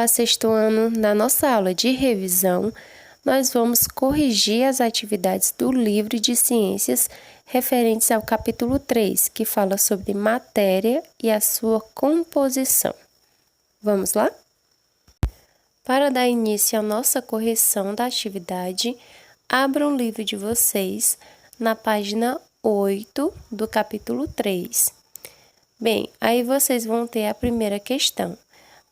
Olá, sexto ano. Na nossa aula de revisão, nós vamos corrigir as atividades do livro de ciências referentes ao capítulo 3, que fala sobre matéria e a sua composição. Vamos lá? Para dar início à nossa correção da atividade, abra o livro de vocês na página 8 do capítulo 3. Bem, aí vocês vão ter a primeira questão.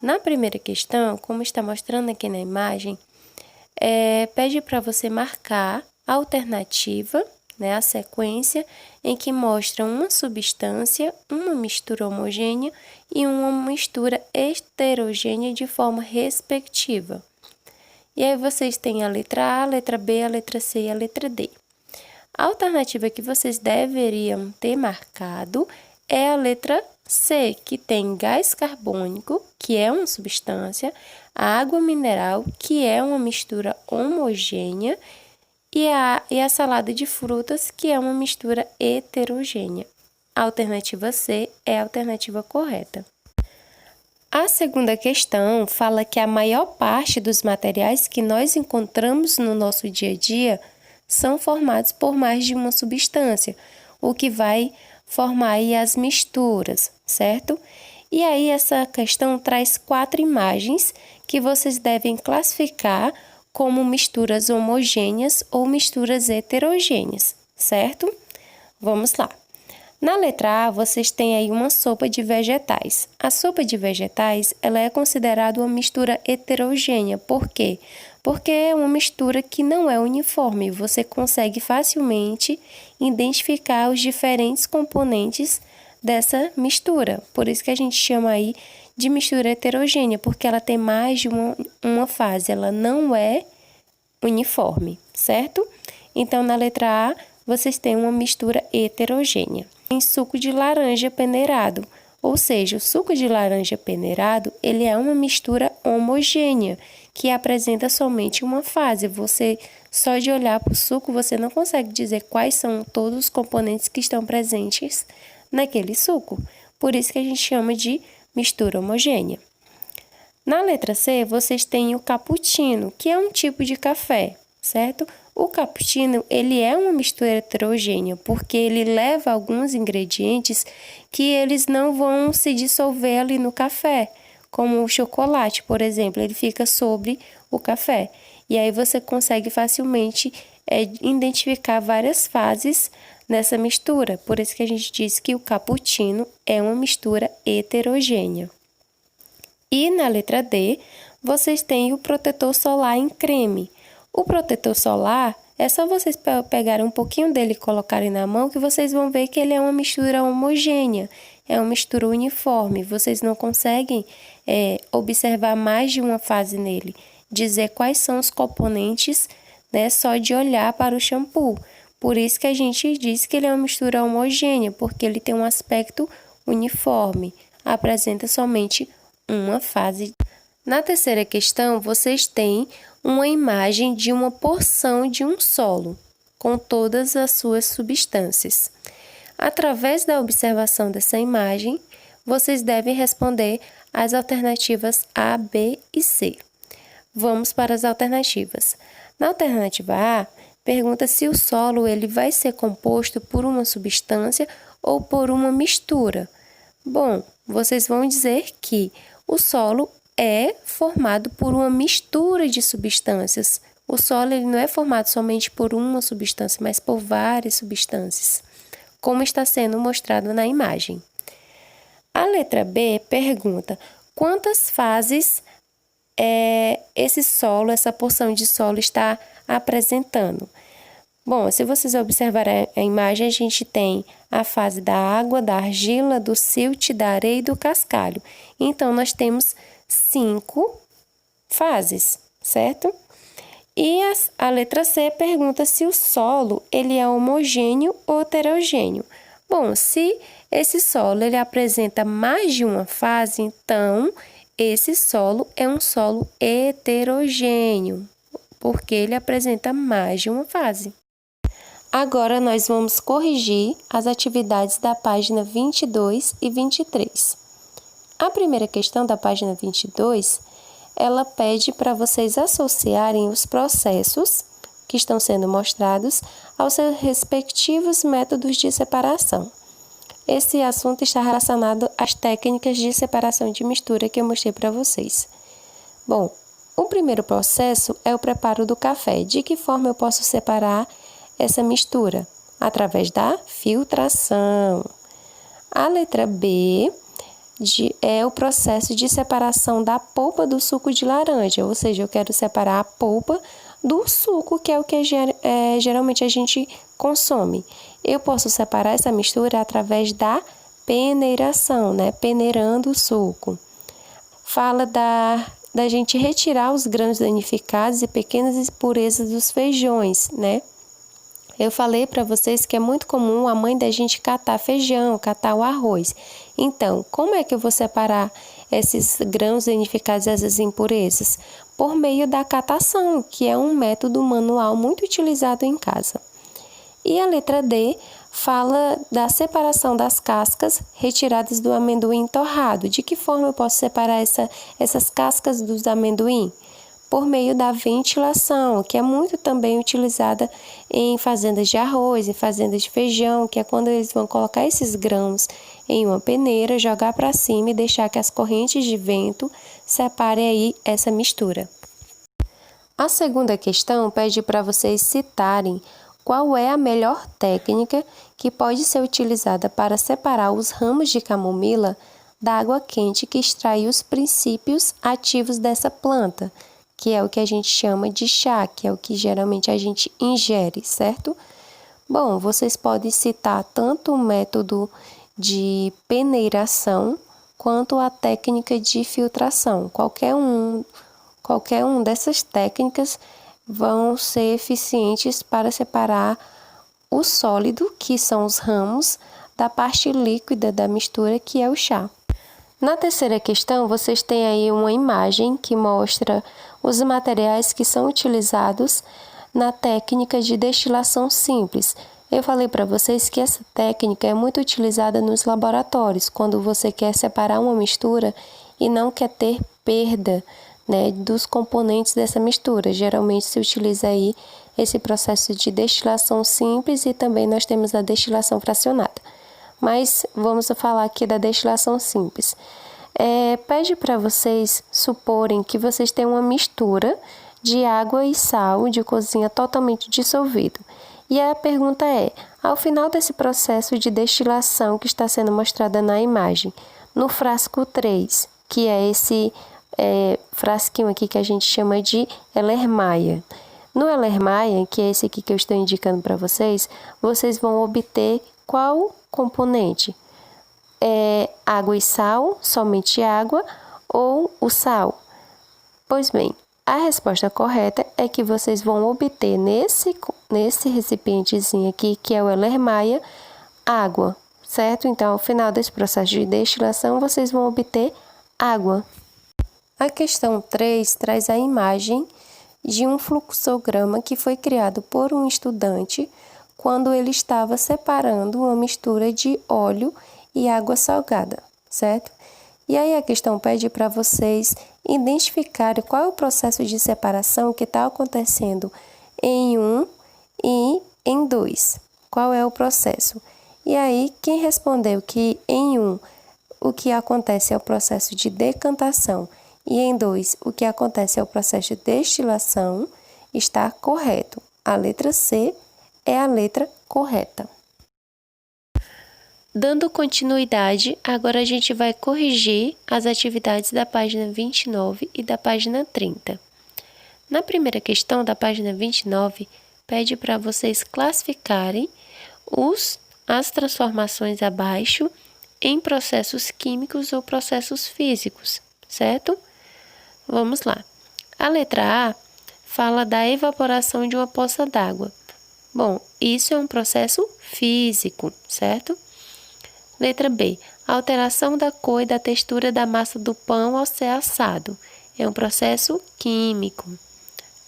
Na primeira questão, como está mostrando aqui na imagem, pede para você marcar a alternativa, a sequência em que mostra uma substância, uma mistura homogênea e uma mistura heterogênea de forma respectiva. E aí vocês têm a letra A, a letra B, a letra C e a letra D. A alternativa que vocês deveriam ter marcado é a letra C, que tem gás carbônico, que é uma substância, a água mineral, que é uma mistura homogênea, e a salada de frutas, que é uma mistura heterogênea. A alternativa C é a alternativa correta. A segunda questão fala que a maior parte dos materiais que nós encontramos no nosso dia a dia são formados por mais de uma substância, o que vai formar aí as misturas, certo? E aí essa questão traz 4 imagens que vocês devem classificar como misturas homogêneas ou misturas heterogêneas, certo? Vamos lá. Na letra A, vocês têm aí uma sopa de vegetais. A sopa de vegetais, ela é considerada uma mistura heterogênea. Por quê? Porque é uma mistura que não é uniforme. Você consegue facilmente identificar os diferentes componentes dessa mistura. Por isso que a gente chama aí de mistura heterogênea, porque ela tem mais de uma fase. Ela não é uniforme, certo? Então, na letra A, vocês têm uma mistura heterogênea. Em suco de laranja peneirado, ou seja, o suco de laranja peneirado, ele é uma mistura homogênea, que apresenta somente uma fase. Você, só de olhar para o suco, você não consegue dizer quais são todos os componentes que estão presentes naquele suco. Por isso que a gente chama de mistura homogênea. Na letra C, vocês têm o cappuccino, que é um tipo de café, certo? O cappuccino, ele é uma mistura heterogênea, porque ele leva alguns ingredientes que eles não vão se dissolver ali no café, como o chocolate, por exemplo, ele fica sobre o café. E aí você consegue facilmente identificar várias fases nessa mistura. Por isso que a gente diz que o cappuccino é uma mistura heterogênea. E na letra D, vocês têm o protetor solar em creme. O protetor solar, é só vocês pegarem um pouquinho dele e colocarem na mão que vocês vão ver que ele é uma mistura homogênea, é uma mistura uniforme. Vocês não conseguem observar mais de uma fase nele, dizer quais são os componentes, só de olhar para o shampoo. Por isso que a gente diz que ele é uma mistura homogênea, porque ele tem um aspecto uniforme, apresenta somente uma fase. Na terceira questão, vocês têm uma imagem de uma porção de um solo, com todas as suas substâncias. Através da observação dessa imagem, vocês devem responder as alternativas A, B e C. Vamos para as alternativas. Na alternativa A, pergunta se o solo ele vai ser composto por uma substância ou por uma mistura. Bom, vocês vão dizer que o solo é formado por uma mistura de substâncias. O solo ele não é formado somente por uma substância, mas por várias substâncias, como está sendo mostrado na imagem. A letra B pergunta quantas fases esse solo, essa porção de solo está apresentando. Bom, se vocês observarem a imagem, a gente tem a fase da água, da argila, do silt, da areia e do cascalho. Então, nós temos 5 fases, certo? E a letra C pergunta se o solo ele é homogêneo ou heterogêneo. Bom, se esse solo ele apresenta mais de uma fase, então esse solo é um solo heterogêneo, porque ele apresenta mais de uma fase. Agora, nós vamos corrigir as atividades da página 22 e 23. A primeira questão da página 22 ela pede para vocês associarem os processos que estão sendo mostrados aos seus respectivos métodos de separação. Esse assunto está relacionado às técnicas de separação de mistura que eu mostrei para vocês. Bom, o primeiro processo é o preparo do café. De que forma eu posso separar essa mistura? Através da filtração. A letra B é o processo de separação da polpa do suco de laranja, ou seja, eu quero separar a polpa do suco, que é o que geralmente a gente consome. Eu posso separar essa mistura através da peneiração, né? Peneirando o suco. Fala da gente retirar os grãos danificados e pequenas impurezas dos feijões, né? Eu falei para vocês que é muito comum a mãe da gente catar feijão, catar o arroz. Então, como é que eu vou separar esses grãos danificados e essas impurezas? Por meio da catação, que é um método manual muito utilizado em casa. E a letra D fala da separação das cascas retiradas do amendoim torrado. De que forma eu posso separar essas cascas dos amendoim? Por meio da ventilação, que é muito também utilizada em fazendas de arroz, em fazendas de feijão, que é quando eles vão colocar esses grãos em uma peneira, jogar para cima e deixar que as correntes de vento separem aí essa mistura. A segunda questão pede para vocês citarem qual é a melhor técnica que pode ser utilizada para separar os ramos de camomila da água quente que extrai os princípios ativos dessa planta, que é o que a gente chama de chá, que é o que geralmente a gente ingere, certo? Bom, vocês podem citar tanto o método de peneiração quanto a técnica de filtração. Qualquer um dessas técnicas vão ser eficientes para separar o sólido, que são os ramos, da parte líquida da mistura, que é o chá. Na terceira questão, vocês têm aí uma imagem que mostra os materiais que são utilizados na técnica de destilação simples. Eu falei para vocês que essa técnica é muito utilizada nos laboratórios, quando você quer separar uma mistura e não quer ter perda, né, dos componentes dessa mistura. Geralmente se utiliza aí esse processo de destilação simples e também nós temos a destilação fracionada. Mas vamos falar aqui da destilação simples. Pede para vocês suporem que vocês têm uma mistura de água e sal de cozinha totalmente dissolvido. E a pergunta é, ao final desse processo de destilação que está sendo mostrada na imagem, no frasco 3, que é esse frasquinho aqui que a gente chama de Erlenmeyer. No Erlenmeyer, que é esse aqui que eu estou indicando para vocês, vocês vão obter qual componente? Água e sal, somente água ou o sal? Pois bem, a resposta correta é que vocês vão obter nesse recipientezinho aqui, que é o Erlenmeyer, água, certo? Então, ao final desse processo de destilação, vocês vão obter água. A questão 3 traz a imagem de um fluxograma que foi criado por um estudante quando ele estava separando uma mistura de óleo e água salgada, certo? E aí a questão pede para vocês identificarem qual é o processo de separação que está acontecendo em 1 e em 2. Qual é o processo? E aí, quem respondeu que em 1 o que acontece é o processo de decantação e em 2 o que acontece é o processo de destilação, está correto. A letra C é a letra correta. Dando continuidade, agora a gente vai corrigir as atividades da página 29 e da página 30. Na primeira questão da página 29, pede para vocês classificarem as transformações abaixo em processos químicos ou processos físicos, certo? Vamos lá. A letra A fala da evaporação de uma poça d'água. Bom, isso é um processo físico, certo? Letra B. Alteração da cor e da textura da massa do pão ao ser assado. É um processo químico.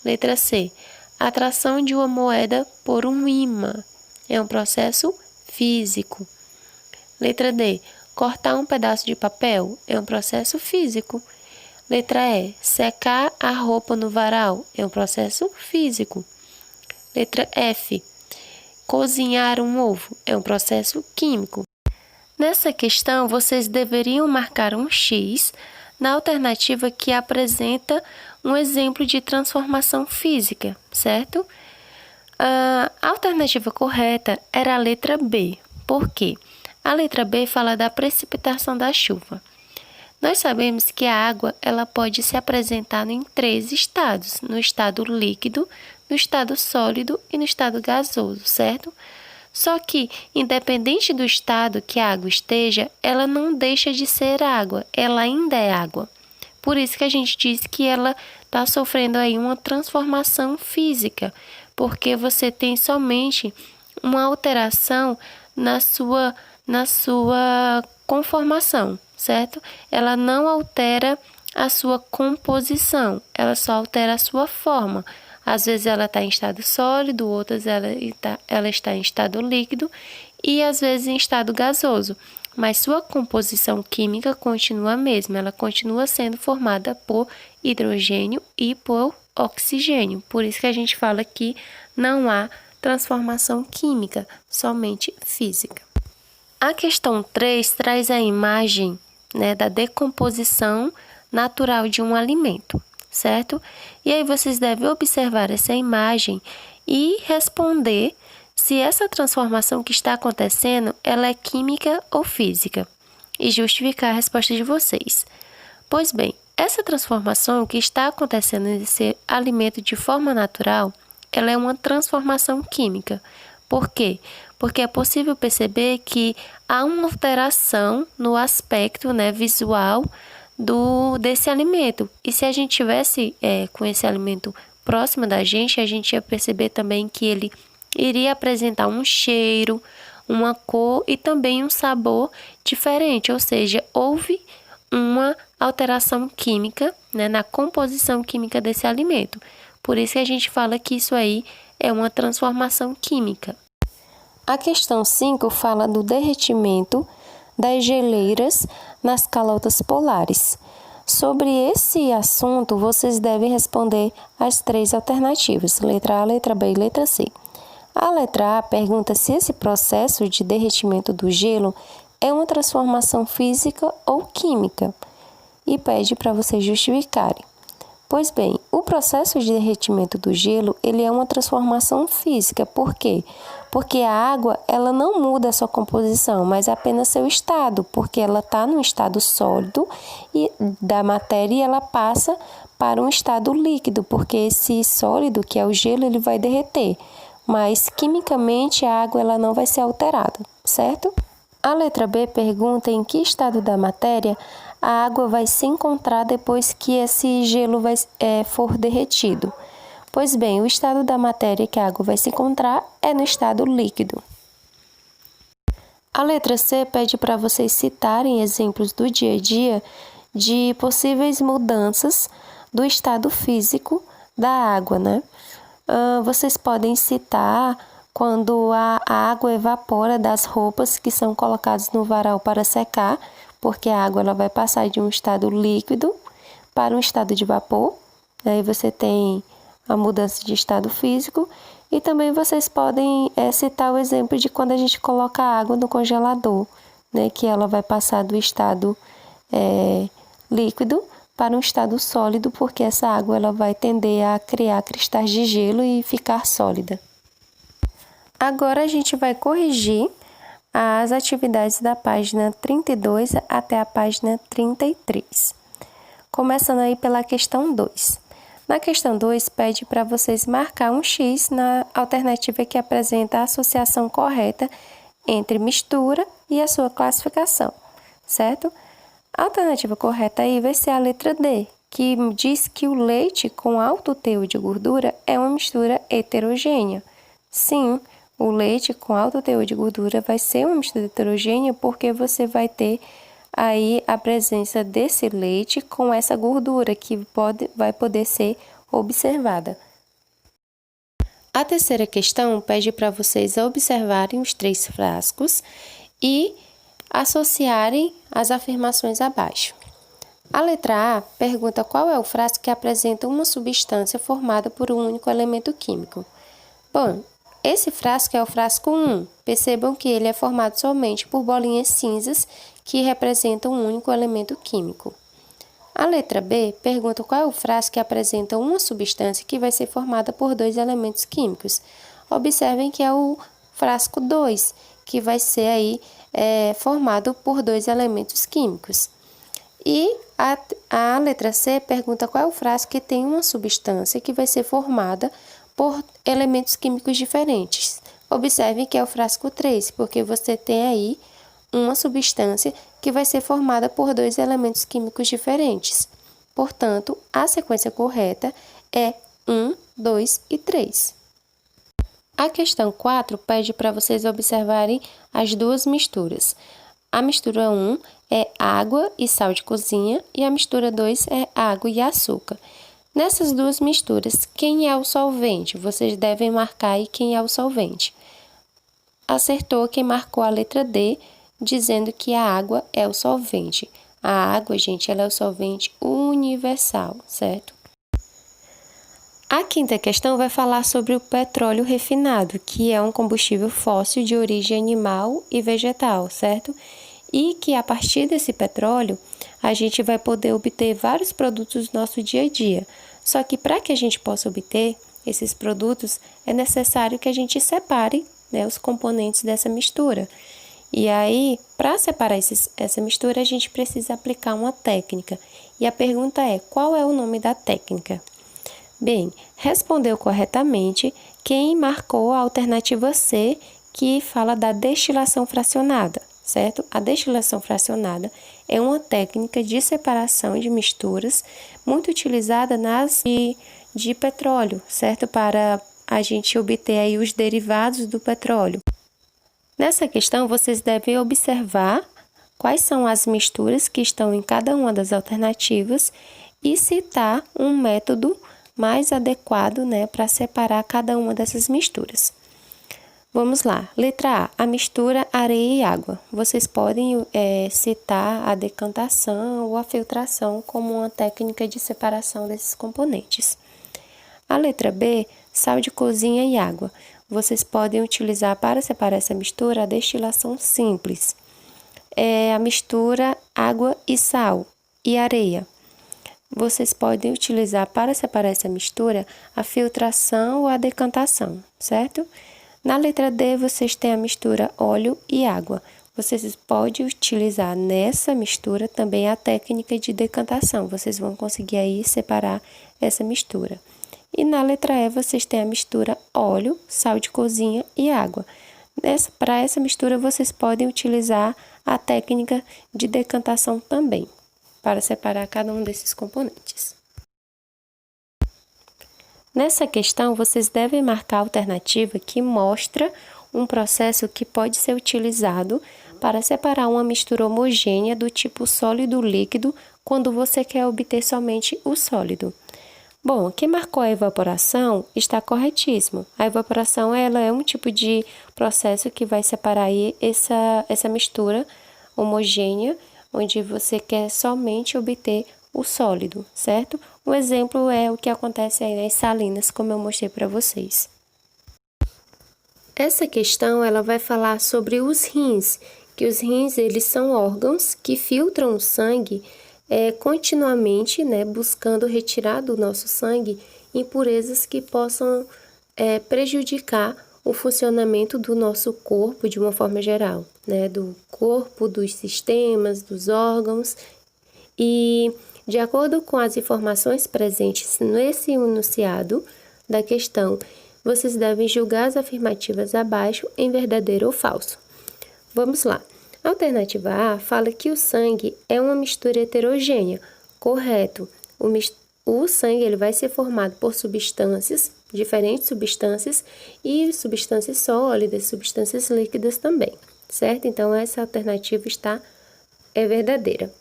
Letra C. Atração de uma moeda por um ímã. É um processo físico. Letra D. Cortar um pedaço de papel. É um processo físico. Letra E, secar a roupa no varal é um processo físico. Letra F, cozinhar um ovo é um processo químico. Nessa questão, vocês deveriam marcar um X na alternativa que apresenta um exemplo de transformação física, certo? A alternativa correta era a letra B. Por quê? A letra B fala da precipitação da chuva. Nós sabemos que a água ela pode se apresentar em 3 estados: no estado líquido, no estado sólido e no estado gasoso, certo? Só que, independente do estado que a água esteja, ela não deixa de ser água, ela ainda é água. Por isso que a gente diz que ela está sofrendo aí uma transformação física, porque você tem somente uma alteração na sua conformação, certo? Ela não altera a sua composição, ela só altera a sua forma. Às vezes ela está em estado sólido, outras ela está em estado líquido e às vezes em estado gasoso. Mas sua composição química continua a mesma, ela continua sendo formada por hidrogênio e por oxigênio. Por isso que a gente fala que não há transformação química, somente física. A questão 3 traz a imagem, da decomposição natural de um alimento, certo? E aí vocês devem observar essa imagem e responder se essa transformação que está acontecendo, ela é química ou física, e justificar a resposta de vocês. Pois bem, essa transformação que está acontecendo nesse alimento de forma natural, ela é uma transformação química. Por quê? Porque é possível perceber que há uma alteração no aspecto visual desse alimento. E se a gente tivesse com esse alimento próximo da gente ia perceber também que ele iria apresentar um cheiro, uma cor e também um sabor diferente. Ou seja, houve uma alteração química na composição química desse alimento. Por isso que a gente fala que isso aí é uma transformação química. A questão 5 fala do derretimento das geleiras nas calotas polares. Sobre esse assunto, vocês devem responder as 3 alternativas, letra A, letra B e letra C. A letra A pergunta se esse processo de derretimento do gelo é uma transformação física ou química e pede para vocês justificarem. Pois bem, o processo de derretimento do gelo, ele é uma transformação física. Por quê? Porque a água, ela não muda a sua composição, mas apenas seu estado, porque ela está no estado sólido e da matéria e ela passa para um estado líquido, porque esse sólido, que é o gelo, ele vai derreter. Mas quimicamente a água ela não vai ser alterada, certo? A letra B pergunta em que estado da matéria a água vai se encontrar depois que esse gelo for derretido. Pois bem, o estado da matéria que a água vai se encontrar é no estado líquido. A letra C pede para vocês citarem exemplos do dia a dia de possíveis mudanças do estado físico da água, Vocês podem citar quando a água evapora das roupas que são colocadas no varal para secar, porque a água ela vai passar de um estado líquido para um estado de vapor. Aí você tem a mudança de estado físico. E também vocês podem citar o exemplo de quando a gente coloca a água no congelador, que ela vai passar do estado líquido para um estado sólido, porque essa água ela vai tender a criar cristais de gelo e ficar sólida. Agora a gente vai corrigir as atividades da página 32 até a página 33. Começando aí pela questão 2. Na questão 2, pede para vocês marcar um X na alternativa que apresenta a associação correta entre mistura e a sua classificação, certo? A alternativa correta aí vai ser a letra D, que diz que o leite com alto teor de gordura é uma mistura heterogênea. Sim, o leite com alto teor de gordura vai ser uma mistura heterogênea porque você vai ter aí a presença desse leite com essa gordura que vai poder ser observada. A terceira questão pede para vocês observarem os 3 frascos e associarem as afirmações abaixo. A letra A pergunta qual é o frasco que apresenta uma substância formada por um único elemento químico. Bom, esse frasco é o frasco 1. Percebam que ele é formado somente por bolinhas cinzas que representam um único elemento químico. A letra B pergunta qual é o frasco que apresenta uma substância que vai ser formada por dois elementos químicos. Observem que é o frasco 2, que vai ser aí formado por dois elementos químicos. E a letra C pergunta qual é o frasco que tem uma substância que vai ser formada por elementos químicos diferentes. Observe que é o frasco 3, porque você tem aí uma substância que vai ser formada por dois elementos químicos diferentes. Portanto, a sequência correta é 1, 2 e 3. A questão 4 pede para vocês observarem as duas misturas. A mistura 1 é água e sal de cozinha e a mistura 2 é água e açúcar. Nessas duas misturas, quem é o solvente? Vocês devem marcar aí quem é o solvente. Acertou quem marcou a letra D, dizendo que a água é o solvente. A água, gente, ela é o solvente universal, certo? A quinta questão vai falar sobre o petróleo refinado, que é um combustível fóssil de origem animal e vegetal, certo? E que a partir desse petróleo, a gente vai poder obter vários produtos do nosso dia a dia. Só que para que a gente possa obter esses produtos, é necessário que a gente separe, né, os componentes dessa mistura. E aí, para separar essa mistura, a gente precisa aplicar uma técnica. E a pergunta é, qual é o nome da técnica? Bem, respondeu corretamente quem marcou a alternativa C, que fala da destilação fracionada, certo? A destilação fracionada é uma técnica de separação de misturas muito utilizada de petróleo, certo? Para a gente obter aí os derivados do petróleo. Nessa questão, vocês devem observar quais são as misturas que estão em cada uma das alternativas e citar um método mais adequado, né, para separar cada uma dessas misturas. Vamos lá. Letra A, a mistura areia e água. Vocês podem citar a decantação ou a filtração como uma técnica de separação desses componentes. A letra B, sal de cozinha e água. Vocês podem utilizar para separar essa mistura a destilação simples. A mistura água e sal e areia. Vocês podem utilizar para separar essa mistura a filtração ou a decantação, certo? Na letra D, vocês têm a mistura óleo e água. Vocês podem utilizar nessa mistura também a técnica de decantação. Vocês vão conseguir aí separar essa mistura. E na letra E, vocês têm a mistura óleo, sal de cozinha e água. Para essa mistura, vocês podem utilizar a técnica de decantação também, para separar cada um desses componentes. Nessa questão, vocês devem marcar a alternativa que mostra um processo que pode ser utilizado para separar uma mistura homogênea do tipo sólido-líquido quando você quer obter somente o sólido. Bom, quem marcou a evaporação está corretíssimo. A evaporação ela é um tipo de processo que vai separar aí essa mistura homogênea, onde você quer somente obter o sólido, certo? Um exemplo é o que acontece aí nas salinas, como eu mostrei para vocês. Essa questão ela vai falar sobre os rins, que os rins eles são órgãos que filtram o sangue continuamente, né, buscando retirar do nosso sangue impurezas que possam prejudicar o funcionamento do nosso corpo de uma forma geral, né, do corpo, dos sistemas, dos órgãos. E, de acordo com as informações presentes nesse enunciado da questão, vocês devem julgar as afirmativas abaixo em verdadeiro ou falso. Vamos lá. A alternativa A fala que o sangue é uma mistura heterogênea. Correto. O sangue ele vai ser formado por substâncias, diferentes substâncias, e substâncias sólidas, substâncias líquidas também, certo? Então, essa alternativa é verdadeira.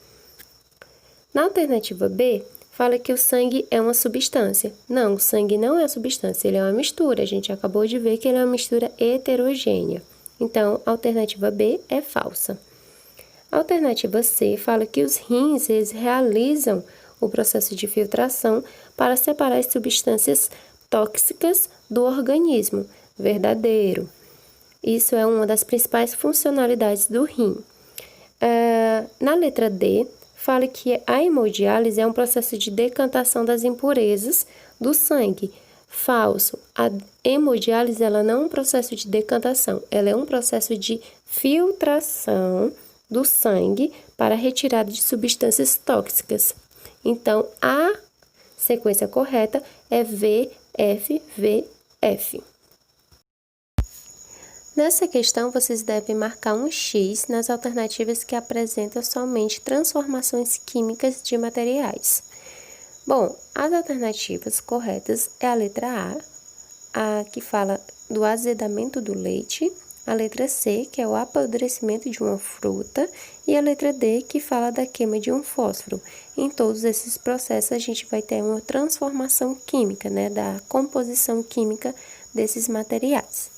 Na alternativa B, fala que o sangue é uma substância. Não, o sangue não é uma substância, ele é uma mistura. A gente acabou de ver que ele é uma mistura heterogênea. Então, a alternativa B é falsa. A alternativa C fala que os rins eles realizam o processo de filtração para separar as substâncias tóxicas do organismo. Verdadeiro. Isso é uma das principais funcionalidades do rim. Na letra D, fala que a hemodiálise é um processo de decantação das impurezas do sangue. Falso. A hemodiálise ela não é um processo de decantação, ela é um processo de filtração do sangue para retirada de substâncias tóxicas. Então, a sequência correta é VFVF. Nessa questão, vocês devem marcar um X nas alternativas que apresentam somente transformações químicas de materiais. Bom, as alternativas corretas é a letra A que fala do azedamento do leite, a letra C, que é o apodrecimento de uma fruta, e a letra D, que fala da queima de um fósforo. Em todos esses processos, a gente vai ter uma transformação química, né, da composição química desses materiais.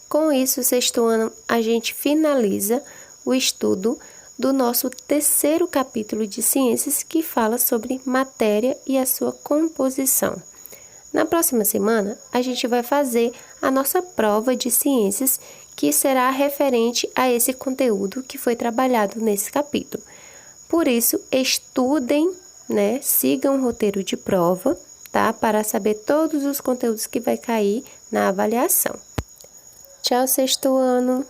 Com isso, sexto ano, a gente finaliza o estudo do nosso terceiro capítulo de ciências, que fala sobre matéria e a sua composição. Na próxima semana, a gente vai fazer a nossa prova de ciências, que será referente a esse conteúdo que foi trabalhado nesse capítulo. Por isso, estudem, né? Sigam o roteiro de prova, tá? Para saber todos os conteúdos que vai cair na avaliação. Tchau, sexto ano!